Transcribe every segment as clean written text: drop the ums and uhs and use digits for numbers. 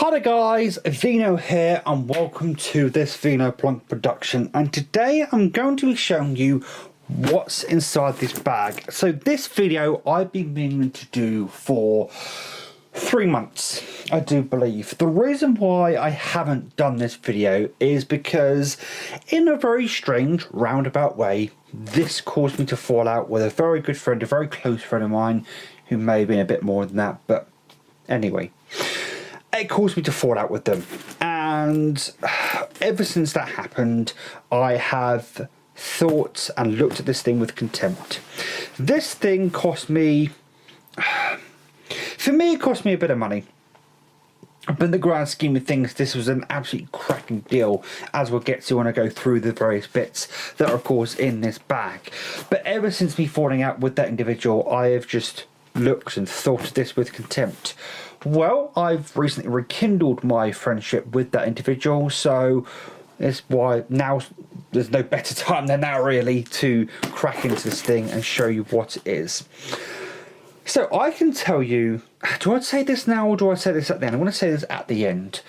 Hi guys, Vino here and welcome to this Vino Plunk production, and today I'm going to be showing you what's inside this bag. So this video I've been meaning to do for 3 months, I do believe. The reason why I haven't done this video is because in a very strange roundabout way this caused me to fall out with a very good friend, a very close friend of mine who may have been a bit more than that, but anyway. It caused me to fall out with them, and ever since that happened I have thought and looked at this thing with contempt. This thing cost me, for me it cost me a bit of money, but in the grand scheme of things this was an absolutely cracking deal, as we'll get to when I go through the various bits that are of course in this bag. But ever since me falling out with that individual I have just looked and thought of this with contempt. Well, I've recently rekindled my friendship with that individual, so that's why now there's no better time than now really to crack into this thing and show you what it is. So I can tell you, do I say this now or do I say this at the end? I want to say this at the end.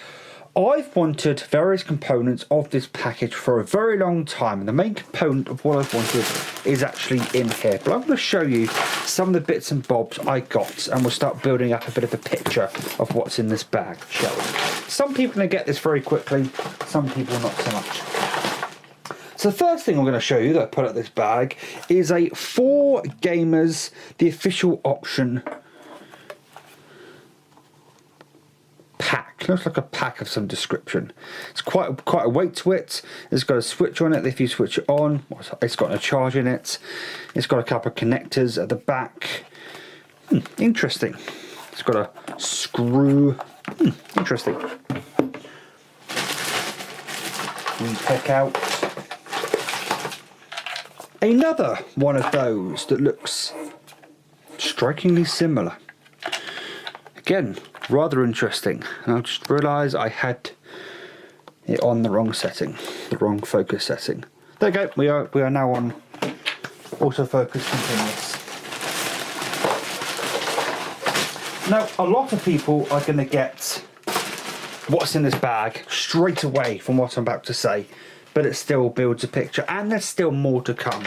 I've wanted various components of this package for a very long time, and the main component of what I've wanted is actually in here. But I'm going to show you some of the bits and bobs I got, and we'll start building up a bit of a picture of what's in this bag, shall we? Some people are going to get this very quickly, some people not so much. So the first thing I'm going to show you that I put out this bag is a 4Gamers, the official option pack. Looks like a pack of some description. It's quite a weight to it. It's got a switch on it. If you switch it on, it's got a charge in it. It's got a couple of connectors at the back. Interesting. It's got a screw. Interesting. We pick out another one of those that looks strikingly similar. Again, rather interesting, and I just realised I had it on the wrong setting, the wrong focus setting. There you go, we are now on autofocus continuous. Now, a lot of people are going to get what's in this bag straight away from what I'm about to say, but it still builds a picture, and there's still more to come.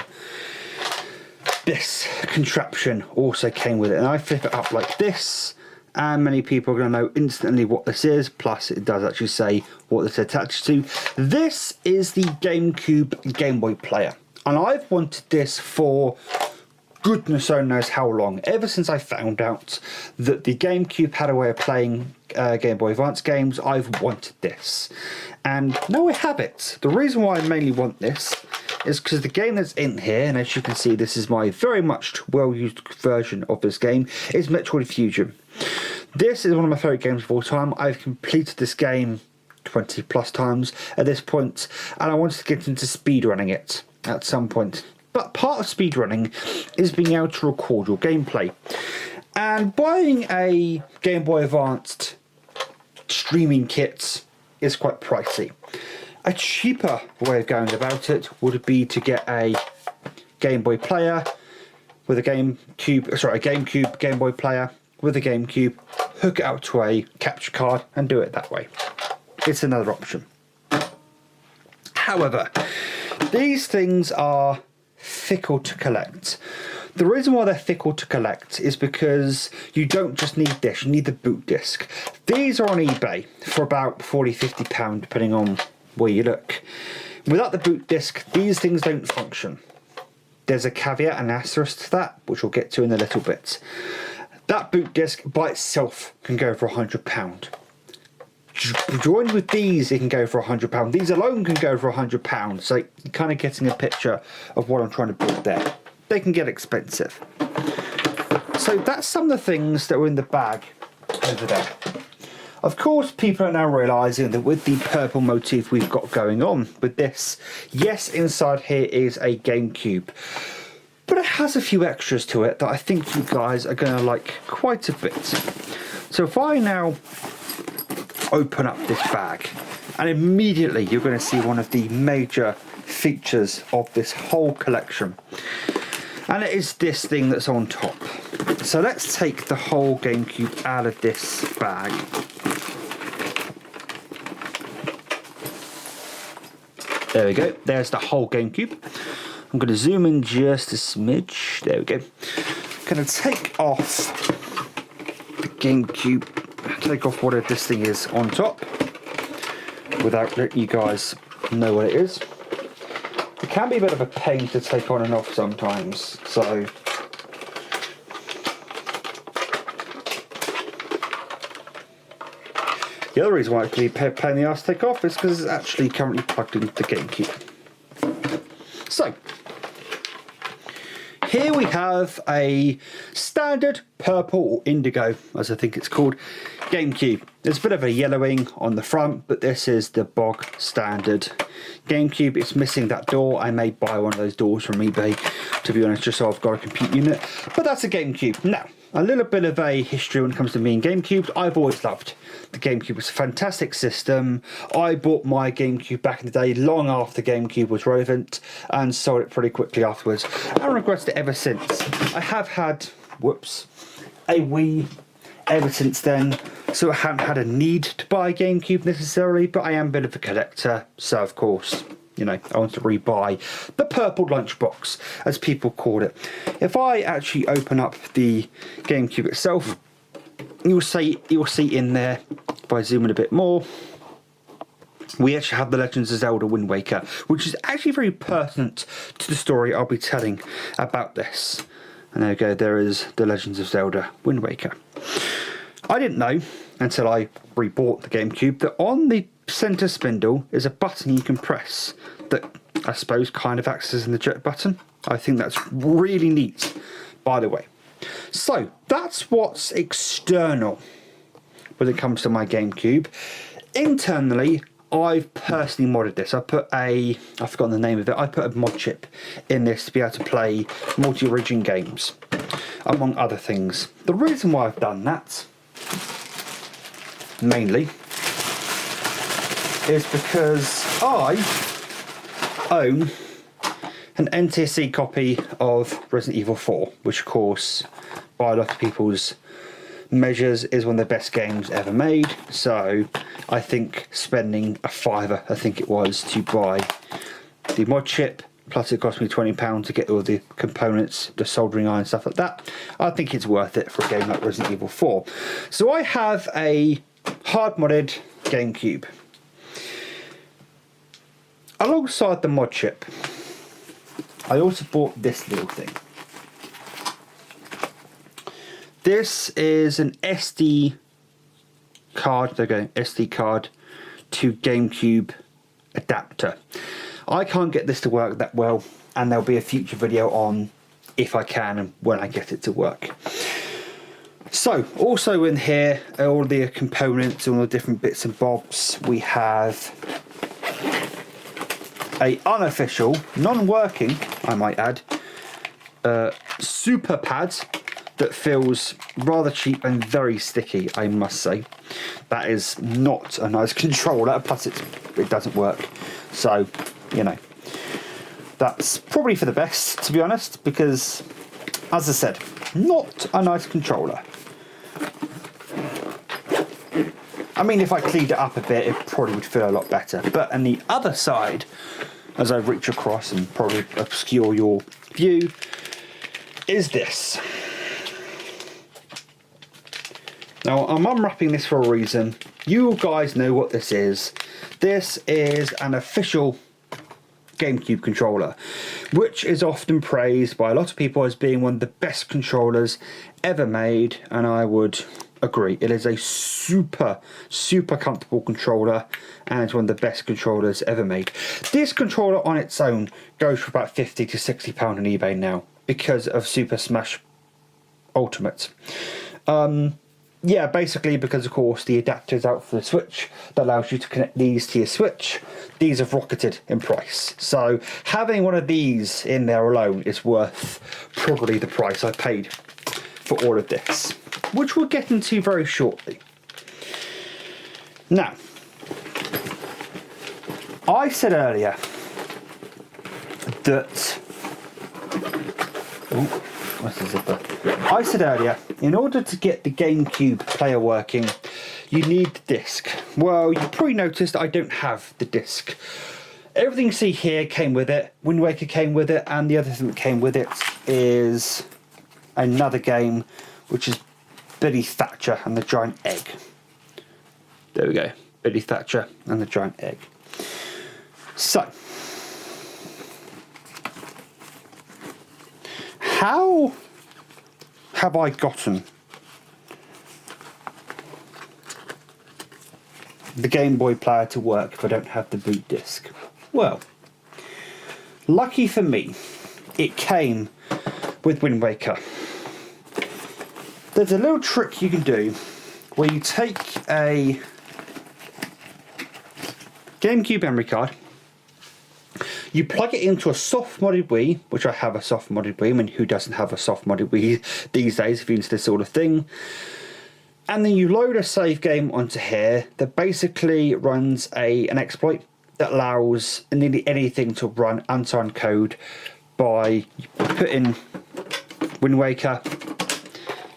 This contraption also came with it, and I flip it up like this, and many people are going to know instantly what this is, plus it does actually say what it's attached to. This is the Gamecube Gameboy player, and I've wanted this for goodness only knows how long. Ever since I found out that the Gamecube had a way of playing Game Boy Advance games, I've wanted this. And now I have it. The reason why I mainly want this is because the game that's in here, and as you can see this is my very much well used version of this game, is Metroid Fusion. This is one of my favourite games of all time. I've completed this game 20 plus times at this point, and I wanted to get into speedrunning it at some point. But part of speedrunning is being able to record your gameplay. And buying a Game Boy Advanced streaming kit is quite pricey. A cheaper way of going about it would be to get a Game Boy player with a Gamecube Game Boy player with a Gamecube, hook it up to a capture card and do it that way. It's another option. However, these things are fickle to collect. The reason why they're fickle to collect is because you don't just need this, you need the boot disc. These are on eBay for about £40–50 depending on where you look. Without the boot disc, these things don't function. There's a caveat and asterisk to that, which we'll get to in a little bit. That boot disc by itself can go for £100. Joined with these, it can go for £100. These alone can go for £100. So you're kind of getting a picture of what I'm trying to build there. They can get expensive. So that's some of the things that were in the bag over there. Of course, people are now realising that with the purple motif we've got going on with this, yes, inside here is a Gamecube, but it has a few extras to it that I think you guys are going to like quite a bit. So if I now open up this bag, and immediately you're going to see one of the major features of this whole collection, and it is this thing that's on top. So let's take the whole Gamecube out of this bag. There we go. There's the whole GameCube. I'm going to zoom in just a smidge. There we go. Going to take off the GameCube, take off whatever this thing is on top, without letting you guys know what it is. It can be a bit of a pain to take on and off sometimes, so the other reason why it can be a pain in the ass to take off is because it's actually currently plugged into the GameCube. So, here we have a standard purple or indigo, as I think it's called, GameCube. There's a bit of a yellowing on the front, but this is the bog standard GameCube. It's missing that door. I may buy one of those doors from eBay, to be honest, just so I've got a compute unit. But that's a GameCube. Now, a little bit of a history when it comes to me and GameCubes. I've always loved the GameCube. It's a fantastic system. I bought my GameCube back in the day, long after GameCube was relevant, and sold it pretty quickly afterwards. I haven't regretted it ever since. I have had, a Wii ever since then, so I haven't had a need to buy a GameCube necessarily, but I am a bit of a collector, so of course, you know, I want to rebuy the purple lunchbox, as people call it. If I actually open up the GameCube itself, you'll see in there, if I zoom in a bit more, we actually have the Legends of Zelda Wind Waker, which is actually very pertinent to the story I'll be telling about this. And there we go, there is the Legends of Zelda Wind Waker. I didn't know until I rebought the GameCube that on the centre spindle is a button you can press that I suppose kind of acts as an eject button. I think that's really neat, by the way. So that's what's external when it comes to my GameCube. Internally, I've personally modded this. I've forgotten the name of it, I put a mod chip in this to be able to play multi-origin games, among other things. The reason why I've done that, mainly, is because I own an NTSC copy of Resident Evil 4, which of course, by a lot of people's measures, is one of the best games ever made. So I think spending a fiver, I think it was, to buy the mod chip, plus it cost me £20 to get all the components, the soldering iron, stuff like that, I think it's worth it for a game like Resident Evil 4. So I have a hard modded GameCube. Alongside the mod chip, I also bought this little thing. This is an SD card, there we go, SD card to GameCube adapter. I can't get this to work that well, and there'll be a future video on if I can and when I get it to work. So, also in here are all the components, all the different bits and bobs. We have a unofficial, non-working, I might add, super pad that feels rather cheap and very sticky, I must say. That is not a nice controller, plus it doesn't work. So, you know, that's probably for the best, to be honest, because, as I said, not a nice controller. I mean, if I cleaned it up a bit, it probably would feel a lot better. But on the other side, as I reach across and probably obscure your view, is this. Now, I'm unwrapping this for a reason. You guys know what this is. This is an official GameCube controller, which is often praised by a lot of people as being one of the best controllers ever made, and I would agree. It is a super comfortable controller, and it's one of the best controllers ever made. This controller on its own goes for about £50 to £60 on eBay now because of Super Smash Ultimate. Yeah, basically because of course the adapter is out for the Switch that allows you to connect these to your Switch. These have rocketed in price, so having one of these in there alone is worth probably the price I paid for all of this, which we'll get into very shortly. Now, I said earlier that I said earlier, in order to get the GameCube player working, you need the disc. Well, you probably noticed I don't have the disc. Everything you see here came with it. Wind Waker came with it, and the other thing that came with it is another game, which is Billy Thatcher and the Giant Egg. There we go, Billy Thatcher and the Giant Egg. So, how have I gotten the Game Boy player to work if I don't have the boot disc? Well, lucky for me, it came with Wind Waker. There's a little trick you can do where you take a Gamecube memory card, you plug it into a soft modded Wii, which I have a soft modded Wii. I mean, who doesn't have a soft modded Wii these days if you're into this sort of thing? And then you load a save game onto here that basically runs an exploit that allows nearly anything to run unsigned code by putting Wind Waker,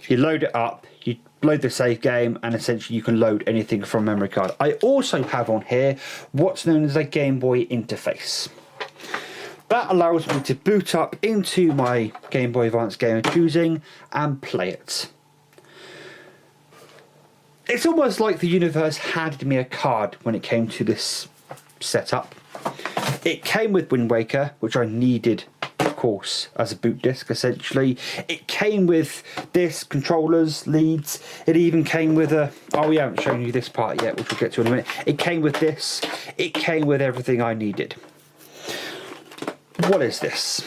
you load it up, you load the save game, and essentially you can load anything from memory card. I also have on here what's known as a Game Boy interface. That allows me to boot up into my Game Boy Advance game of choosing and play it. It's almost like the universe handed me a card when it came to this setup. It came with Wind Waker, which I needed, of course, as a boot disc essentially. It came with this, controllers, leads. It even came with a, oh we haven't shown you this part yet, which we'll get to in a minute. It came with this. It came with everything I needed. What is this?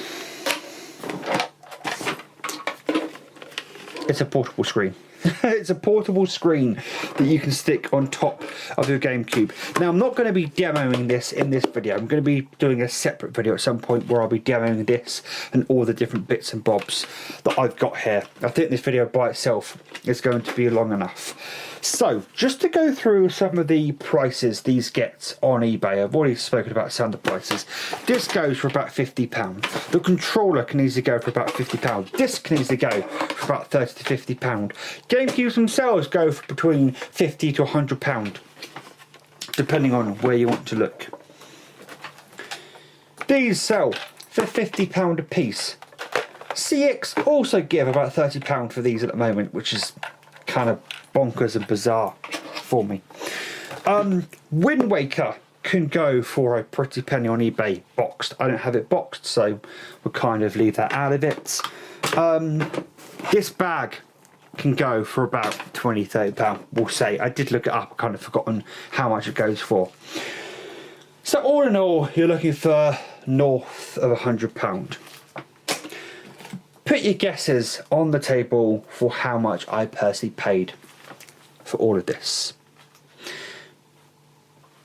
It's a portable screen. It's a portable screen that you can stick on top of your Gamecube. Now, I'm not going to be demoing this in this video. I'm going to be doing a separate video at some point where I'll be demoing this and all the different bits and bobs that I've got here. I think this video by itself is going to be long enough. So, just to go through some of the prices these get on eBay. I've already spoken about some of the prices. This goes for about £50. The controller can easily go for about £50. This can easily go for about £30 to £50. Gamecubes themselves go for between £50 to £100, depending on where you want to look. These sell for £50 a piece. CX also give about £30 for these at the moment, which is kind of bonkers and bizarre for me. Wind Waker can go for a pretty penny on eBay boxed. I don't have it boxed, so we'll kind of leave that out of it. This bag can go for about £20–30, we'll say. I did look it up, I've kind of forgotten how much it goes for. So all in all, you're looking for north of £100. Put your guesses on the table for how much I personally paid for all of this.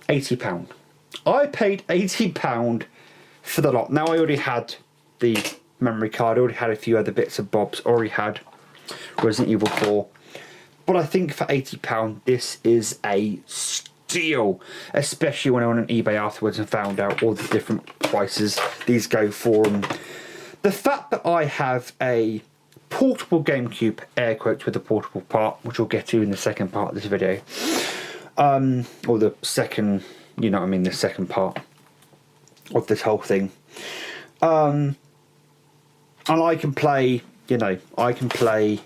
£80. I paid £80 for the lot. Now I already had the memory card, I already had a few other bits and bobs, already had Resident Evil 4. But I think for £80 this is a steal, especially when I went on eBay afterwards and found out all the different prices these go for. And the fact that I have a portable Gamecube, air quotes with the portable part, which we'll get to in the second part of this video, or the second, you know what I mean, the second part of this whole thing, and I can play, you know, I can play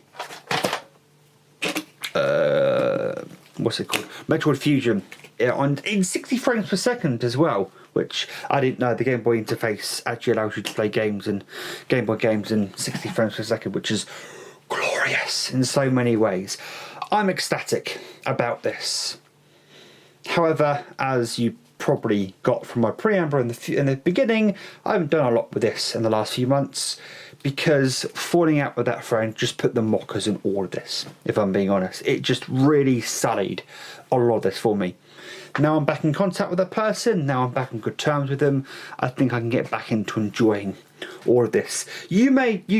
what's it called, Metroid Fusion in 60 frames per second as well, which I didn't know. The Game Boy interface actually allows you to play games and Game Boy games in 60 frames per second, which is glorious in so many ways. I'm ecstatic about this. However, as you probably got from my preamble in the beginning, I haven't done a lot with this in the last few months because falling out with that friend just put the mockers in all of this, if I'm being honest. It just really sullied a lot of this for me. Now I'm back in contact with that person, now I'm back on good terms with them, I think I can get back into enjoying all of this. You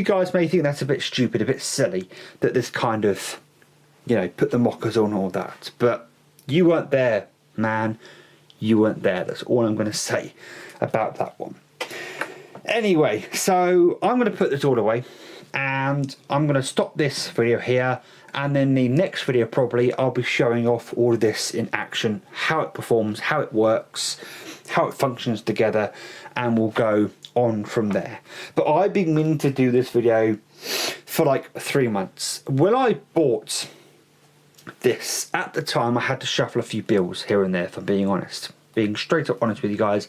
guys may think that's a bit stupid, a bit silly, that this kind of, you know, put the mockers on all that, but you weren't there, man. You weren't there. That's all I'm going to say about that one. Anyway, so I'm going to put this all away and I'm going to stop this video here, and then the next video probably I'll be showing off all of this in action, how it performs, how it works, how it functions together, and we'll go on from there. But I've been meaning to do this video for like 3 months. When I bought this, at the time I had to shuffle a few bills here and there, if I'm being honest. Being straight up honest with you guys,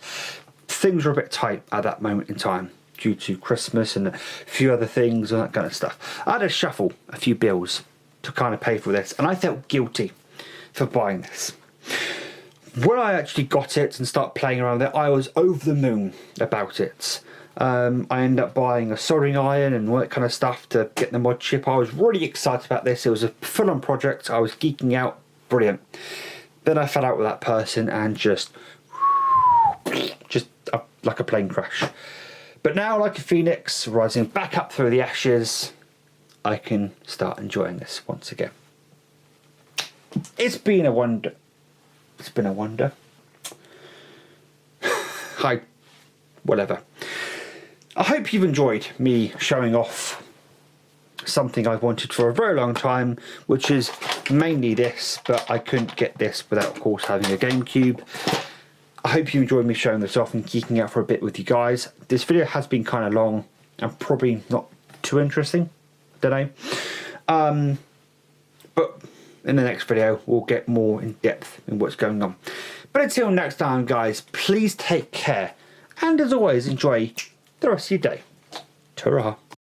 things were a bit tight at that moment in time due to Christmas and a few other things and that kind of stuff. I had to shuffle a few bills to kind of pay for this, and I felt guilty for buying this. When I actually got it and started playing around with it, I was over the moon about it. I ended up buying a soldering iron and all that kind of stuff to get the mod chip. I was really excited about this. It was a full-on project. I was geeking out. Brilliant. Then I fell out with that person and just like a plane crash. But now, like a phoenix rising back up through the ashes, I can start enjoying this once again. It's been a wonder. It's been a wonder. Hi. Whatever. I hope you've enjoyed me showing off something I've wanted for a very long time, which is mainly this, but I couldn't get this without, of course, having a Gamecube. I hope you enjoyed me showing this off and geeking out for a bit with you guys. This video has been kind of long and probably not too interesting, don't know. But in the next video, we'll get more in depth in what's going on. But until next time, guys, please take care. And as always, enjoy the rest of your day. Ta-ra.